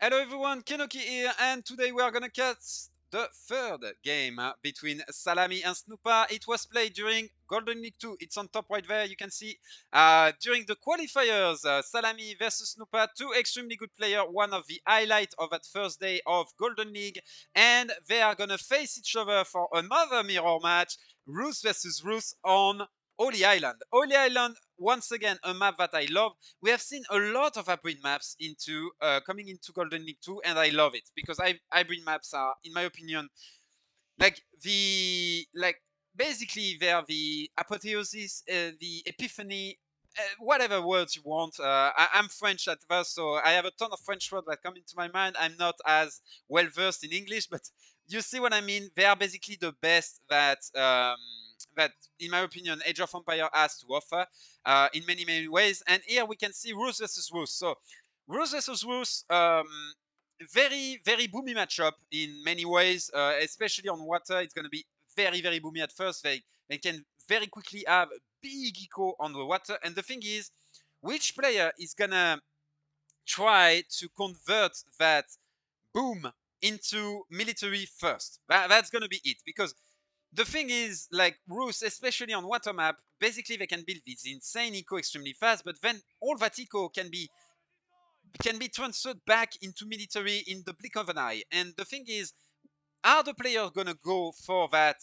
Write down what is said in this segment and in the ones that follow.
Hello everyone, Kenoki here, and today we are gonna cast the third game between Salami and Snoopa. It was played during Golden League 2. It's on top right there. You can see during the qualifiers, Salami versus Snoopa, two extremely good players. One of the highlights of that first day of Golden League, and they are gonna face each other for another mirror match, Roos versus Roos on Holy Island. Holy Island, once again, a map that I love. We have seen a lot of hybrid maps into coming into Golden League 2, and I love it because hybrid maps are, in my opinion, like basically they're the apotheosis, the epiphany, whatever words you want. I'm French at first, so I have a ton of French words that come into my mind. I'm not as well versed in English, but you see what I mean. They are basically the best that, in my opinion, Age of Empire has to offer in many ways. And here we can see Rus versus Rus. So Rus versus Rus, very boomy matchup in many ways, especially on water. It's going to be very boomy at first. They can very quickly have big eco on the water. And the thing is, which player is going to try to convert that boom into military first? That's going to be it, because the thing is, like Rus, especially on water map, basically they can build this insane eco extremely fast, but then all that eco can be transferred back into military in the blink of an eye. And the thing is, are the players gonna go for that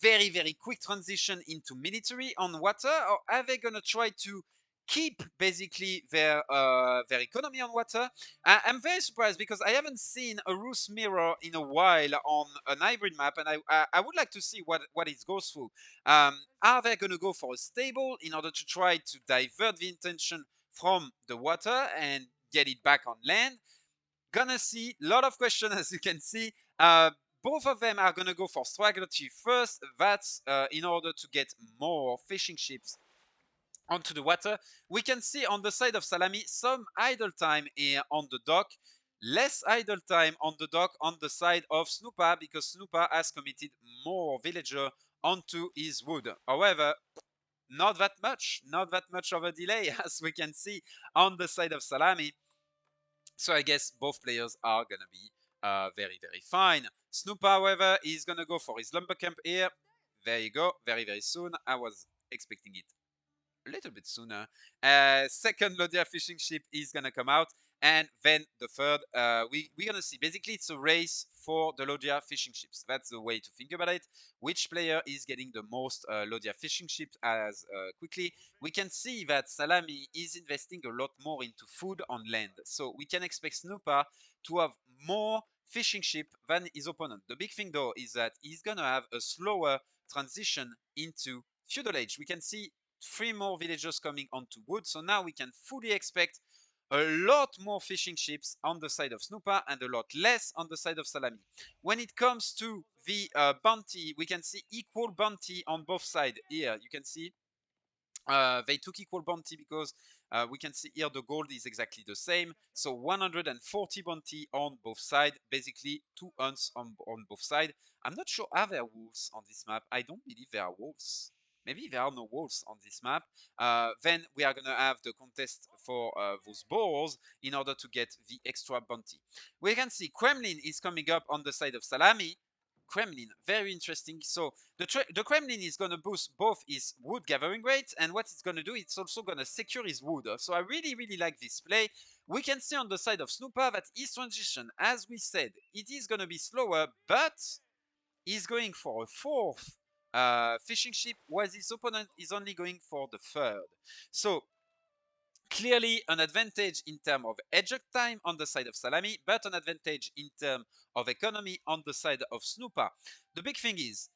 very quick transition into military on water, or are they gonna try to keep basically their economy on water? I'm very surprised because I haven't seen a Rus mirror in a while on an hybrid map, and I would like to see what it goes through. Are they gonna go for a stable in order to try to divert the intention from the water and get it back on land? Gonna see a lot of questions, as you can see. Both of them are gonna go for straggler chief first. That's in order to get more fishing ships onto the water. We can see on the side of Salami some idle time here on the dock, less idle time on the dock on the side of Snoopa, because Snoopa has committed more villager onto his wood. However, not that much of a delay as we can see on the side of Salami. So I guess both players are gonna be very fine. Snoopa, however, is gonna go for his lumber camp here. There you go, very soon. I was expecting it a little bit sooner. Second Lodia fishing ship is gonna come out, and then the third, we're gonna see. Basically, it's a race for the Lodia fishing ships. That's the way to think about it. Which player is getting the most Lodia fishing ships as quickly? We can see that Salami is investing a lot more into food on land, so we can expect Snoopa to have more fishing ship than his opponent. The big thing though is that he's gonna have a slower transition into feudal age. We can see 3 more villagers coming onto wood, so now we can fully expect a lot more fishing ships on the side of Snoopa and a lot less on the side of Salami. When it comes to the bounty, we can see equal bounty on both sides. Here you can see they took equal bounty because we can see here the gold is exactly the same. So 140 bounty on both sides, basically 2 hunts on both sides. I'm not sure, are there wolves on this map? I don't believe there are wolves. Maybe there are no wolves on this map. Then we are going to have the contest for those boars in order to get the extra bounty. We can see Kremlin is coming up on the side of Salami. Kremlin, very interesting. So the Kremlin is going to boost both his wood gathering rate, and what it's going to do, it's also going to secure his wood. So I really like this play. We can see on the side of Snoopa that his transition, as we said, it is going to be slower, but he's going for a fourth fishing ship, while his opponent is only going for the third. So clearly an advantage in terms of eject time on the side of Salami, but an advantage in terms of economy on the side of Snoopa. The big thing is,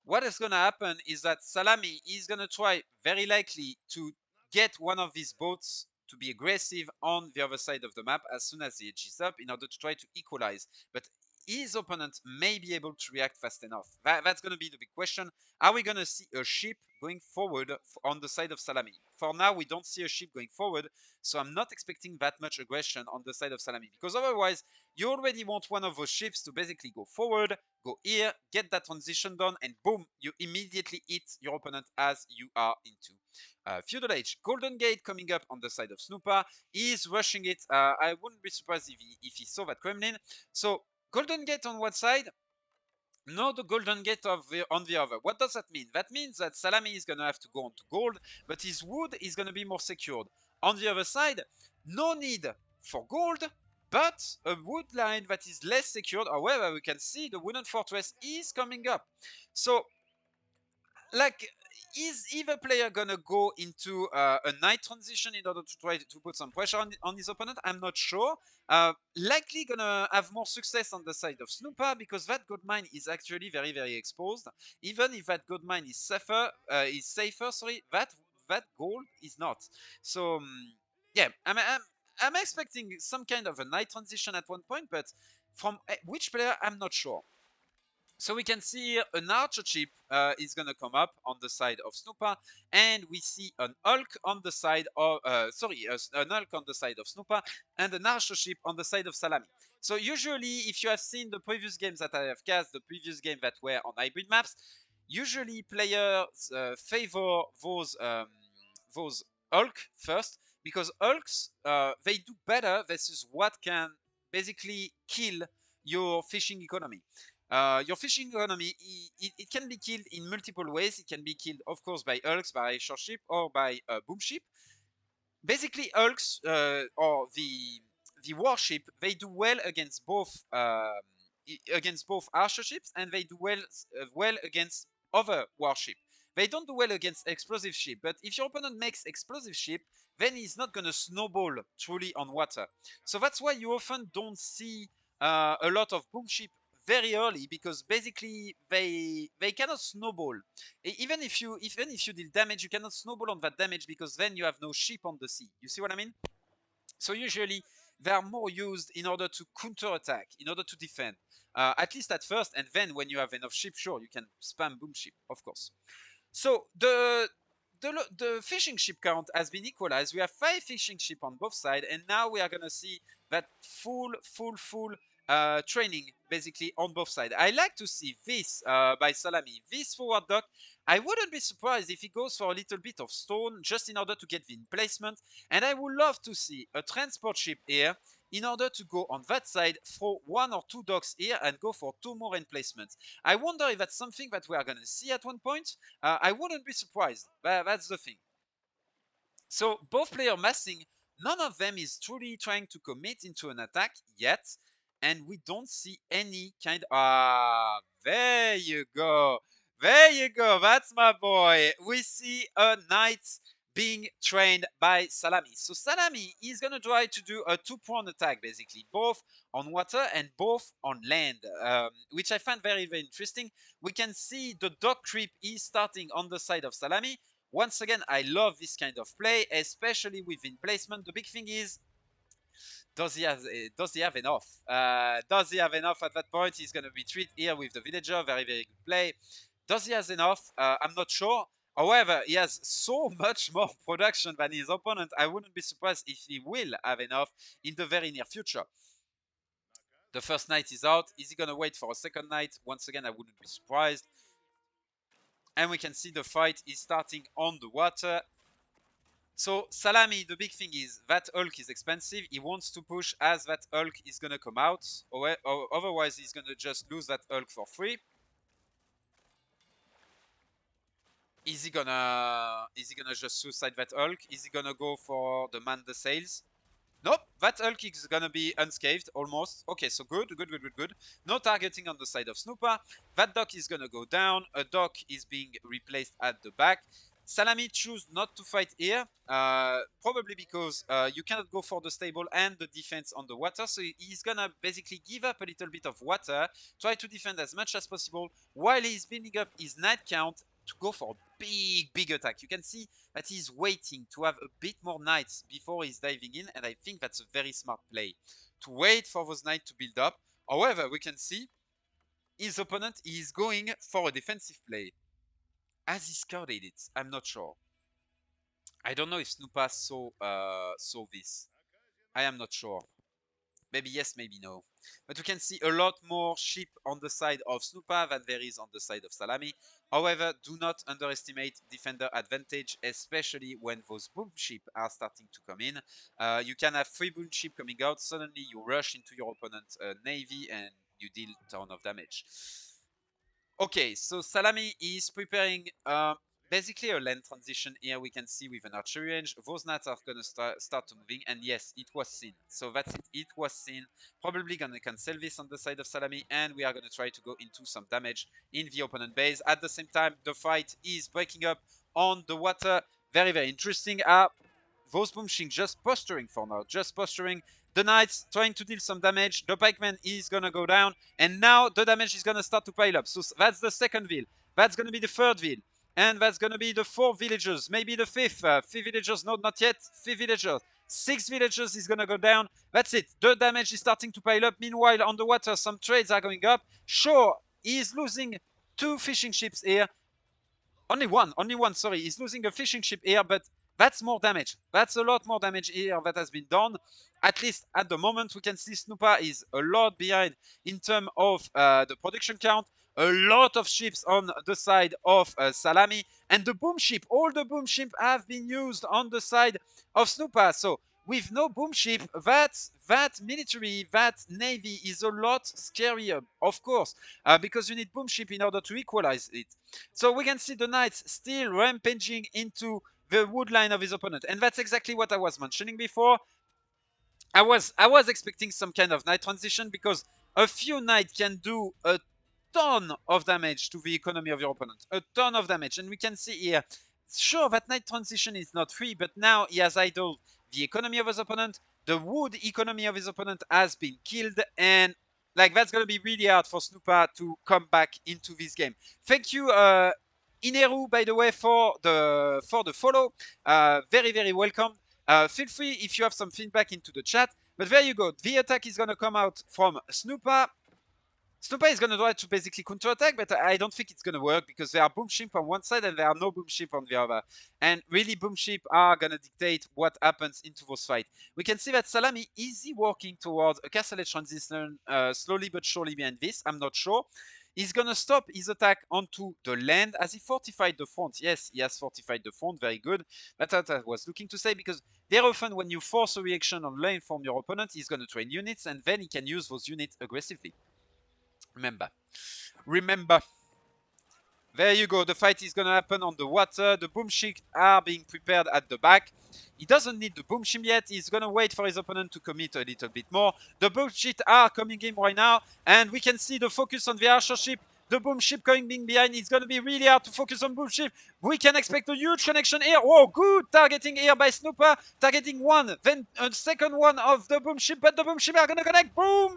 what is going to happen is that Salami is going to try very likely to get one of these boats to be aggressive on the other side of the map as soon as the edge is up in order to try to equalize. But his opponent may be able to react fast enough. That's going to be the big question. Are we going to see a ship going forward on the side of Salami? For now, we don't see a ship going forward, so I'm not expecting that much aggression on the side of Salami, because otherwise, you already want one of those ships to basically go forward, go here, get that transition done, and boom, you immediately hit your opponent as you are into Feudal Age, Golden Gate coming up on the side of Snoopa. He's rushing it. I wouldn't be surprised if he saw that Kremlin. So Golden Gate on one side, no the Golden Gate on the other. What does that mean? That means that Szalami is going to have to go on to gold, but his wood is going to be more secured. On the other side, no need for gold, but a wood line that is less secured. However, we can see the wooden fortress is coming up. So, like, is either player gonna go into a knight transition in order to try to put some pressure on his opponent? I'm not sure. Likely gonna have more success on the side of Snoopa because that gold mine is actually very, very exposed. Even if that gold mine is safer, sorry, that gold is not. So yeah, I'm expecting some kind of a knight transition at one point, but from which player I'm not sure. So we can see here an archer chip is going to come up on the side of Snoopa, and we see an Hulk on the side of, an Hulk on the side of Snoopa, and an archer chip on the side of Szalami. So usually, if you have seen the previous games that I have cast, the previous game that were on hybrid maps, usually players favor those Hulk first, because Hulks, they do better versus what can basically kill your fishing economy. Your fishing economy, it can be killed in multiple ways. It can be killed, of course, by hulks, by short ship, or by boom ship. Basically, hulks or the warship, they do well against both archer ships, and they do well against other warship. They don't do well against explosive ship, but if your opponent makes explosive ship, then he's not gonna snowball truly on water. So that's why you often don't see a lot of boom ship very early, because basically they cannot snowball. Even if you deal damage, you cannot snowball on that damage, because then you have no ship on the sea. You see what I mean? So usually they are more used in order to counter attack, in order to defend, at least at first, and then when you have enough ship, sure, you can spam boom ship, of course. So the fishing ship count has been equalized. We have 5 fishing ship on both sides, and now we are gonna see that full training basically on both sides. I like to see this by Szalami, this forward dock. I wouldn't be surprised if he goes for a little bit of stone just in order to get the emplacement, and I would love to see a transport ship here in order to go on that side, throw 1 or 2 docks here, and go for 2 more emplacements. I wonder if that's something that we are going to see at one point. I wouldn't be surprised. That's the thing. So both player massing, none of them is truly trying to commit into an attack yet, and we don't see any kind. There you go. There you go. That's my boy. We see a knight being trained by Szalami. So Szalami is gonna try to do a 2-pronged attack, basically, both on water and both on land, which I find very, very interesting. We can see the dock creep is starting on the side of Szalami. Once again, I love this kind of play, especially with placement. The big thing is, does he have enough? Does he have enough at that point? He's going to retreat here with the villager. Very, very good play. Does he have enough? I'm not sure. However, he has so much more production than his opponent. I wouldn't be surprised if he will have enough in the very near future. The first knight is out. Is he going to wait for a second knight? Once again, I wouldn't be surprised. And we can see the fight is starting on the water. So Szalami, the big thing is that Hulk is expensive. He wants to push as that Hulk is gonna come out, or otherwise he's gonna just lose that Hulk for free. Is he gonna just suicide that Hulk? Is he gonna go for the man the sails? Nope, that Hulk is gonna be unscathed, almost. Okay, so good. No targeting on the side of Snoopa. That dock is gonna go down. A dock is being replaced at the back. Szalami choose not to fight here, probably because you cannot go for the stable and the defense on the water, so he's gonna basically give up a little bit of water, try to defend as much as possible, while he's building up his knight count to go for a big attack. You can see that he's waiting to have a bit more knights before he's diving in, and I think that's a very smart play, to wait for those knights to build up. However, we can see his opponent is going for a defensive play. Has he scouted it? I'm not sure. I don't know if Snoopa saw this. I am not sure. Maybe yes, maybe no. But we can see a lot more ship on the side of Snoopa than there is on the side of Szalami. However, do not underestimate defender advantage, especially when those boom ship are starting to come in. You can have 3 boom ship coming out, suddenly you rush into your opponent's navy and you deal ton of damage. Okay, so Szalami is preparing basically a land transition here. We can see with an archery range. Those knights are going to start to moving. And yes, it was seen. So that's it. It was seen. Probably going to cancel this on the side of Szalami. And we are going to try to go into some damage in the opponent base. At the same time, the fight is breaking up on the water. Very, very interesting. Those boomshing just posturing for now. Just posturing. The knights trying to deal some damage. The pikeman is going to go down. And now the damage is going to start to pile up. So that's the second ville. That's going to be the third ville. And that's going to be the 4 villagers. Maybe the 5th. 5 villagers. No, not yet. 5 villagers. 6 villagers is going to go down. That's it. The damage is starting to pile up. Meanwhile, on the water, some trades are going up. Sure, he's losing 2 fishing ships here. Only one, sorry. He's losing a fishing ship here, but that's more damage. That's a lot more damage here that has been done. At least at the moment, we can see Snoopa is a lot behind in terms of the production count. A lot of ships on the side of Szalami. And the boom ship, all the boom ship have been used on the side of Snoopa. So with no boom ship, that military, that navy is a lot scarier, of course, because you need boom ship in order to equalize it. So we can see the knights still rampaging into the wood line of his opponent. And that's exactly what I was mentioning before. I was expecting some kind of knight transition because a few knights can do a ton of damage to the economy of your opponent. A ton of damage. And we can see here, sure, that knight transition is not free, but now he has idled the economy of his opponent. The wood economy of his opponent has been killed, and like that's going to be really hard for Snoopa to come back into this game. Thank you, Ineru, by the way, for the follow. Very, very welcome. Feel free if you have some feedback into the chat. But there you go. The attack is going to come out from Snoopa. Snoopa is going to try to basically counterattack, but I don't think it's going to work because there are boom ship on one side and there are no boom ship on the other. And really, boom ship are going to dictate what happens into those fights. We can see that Szalami is working towards a castle edge transition slowly but surely behind this. I'm not sure. He's going to stop his attack onto the land as he fortified the front. Yes, he has fortified the front. Very good. That's what I was looking to say because very often when you force a reaction on lane from your opponent, he's going to train units and then he can use those units aggressively. Remember. There you go. The fight is going to happen on the water. The boom ship are being prepared at the back. He doesn't need the boom ship yet. He's going to wait for his opponent to commit a little bit more. The boom ship are coming in right now. And we can see the focus on the archer ship. The boom ship coming behind. It's going to be really hard to focus on boom ship. We can expect a huge connection here. Oh, good targeting here by Snoopa. Targeting one, then a second one of the boom ship. But the boom ship are going to connect. Boom!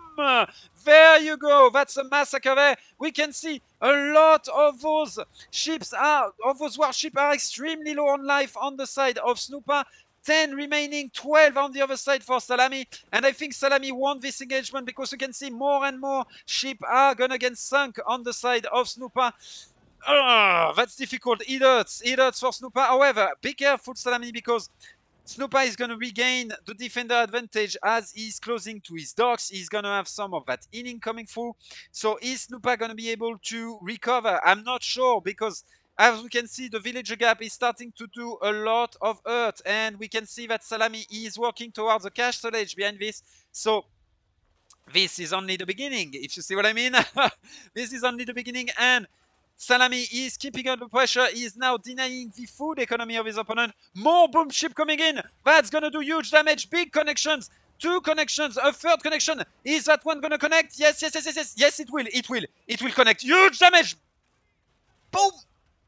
There you go. That's a massacre there. We can see a lot of those warships are extremely low on life on the side of Snoopa. 10 remaining, 12 on the other side for Szalami. And I think Szalami won this engagement because you can see more and more ships are gonna get sunk on the side of Snoopa. That's difficult. It hurts for Snoopa. However, be careful, Szalami, because Snoopa is going to regain the defender advantage as he's closing to his docks. He's going to have some of that inning coming through. So is Snoopa going to be able to recover? I'm not sure because as we can see, the villager gap is starting to do a lot of hurt. And we can see that Szalami is working towards a castle edge behind this. So this is only the beginning, if you see what I mean. This is only the beginning. And Szalami is keeping under pressure. He is now denying the food economy of his opponent. More boom ship coming in. That's going to do huge damage. Big connections. 2 connections. A third connection. Is that one going to connect? Yes. Yes, it will. It will connect. Huge damage. Boom.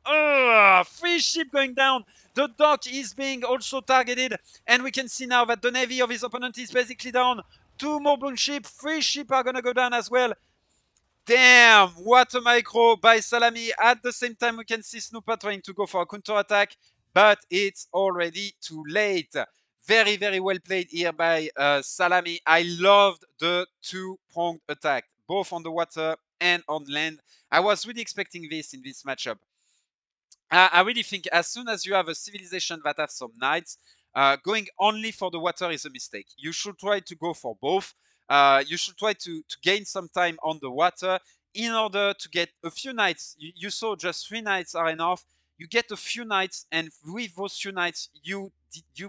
3 ship going down. The dock is being also targeted. And we can see now that the navy of his opponent is basically down. 2 more boom ship. 3 ship are going to go down as well. Damn, what a micro by Szalami. At the same time, we can see Snoopa trying to go for a counter-attack, but it's already too late. Very, very well played here by Szalami. I loved the 2-pronged attack, both on the water and on land. I was really expecting this in this matchup. I really think as soon as you have a civilization that has some knights, going only for the water is a mistake. You should try to go for both. you should try to gain some time on the water in order to get a few knights. You saw just 3 knights are enough. You get a few knights, and with those few knights, you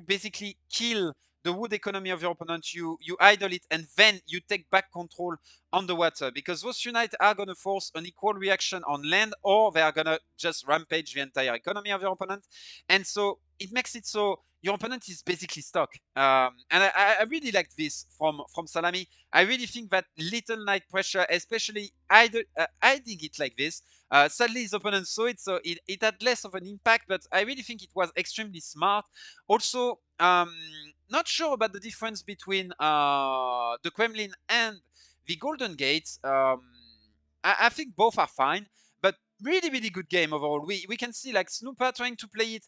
basically kill the wood economy of your opponent. You idle it, and then you take back control on the water, because those few knights are going to force an equal reaction on land, or they are going to just rampage the entire economy of your opponent. And so it makes it so your opponent is basically stuck. And I really like this from Salami. I really think that little knight pressure, especially hiding it like this, sadly his opponent saw it, so it had less of an impact, but I really think it was extremely smart. Also, not sure about the difference between the Kremlin and the Golden Gate. I think both are fine, but really, really good game overall. We can see like Snoopa trying to play it,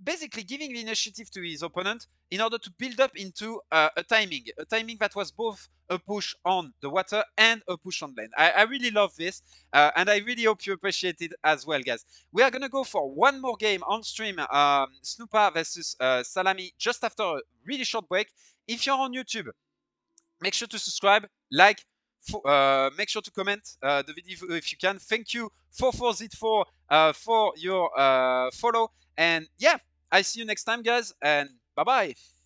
basically giving the initiative to his opponent in order to build up into a timing that was both a push on the water and a push on land. I really love this, and I really hope you appreciate it as well, guys. We are gonna go for one more game on stream, Snoopa versus Salami, just after a really short break. If you're on YouTube, make sure to subscribe, like, make sure to comment the video if you can. Thank you for 4Z4 for your follow. And yeah, I see you next time, guys, and bye bye.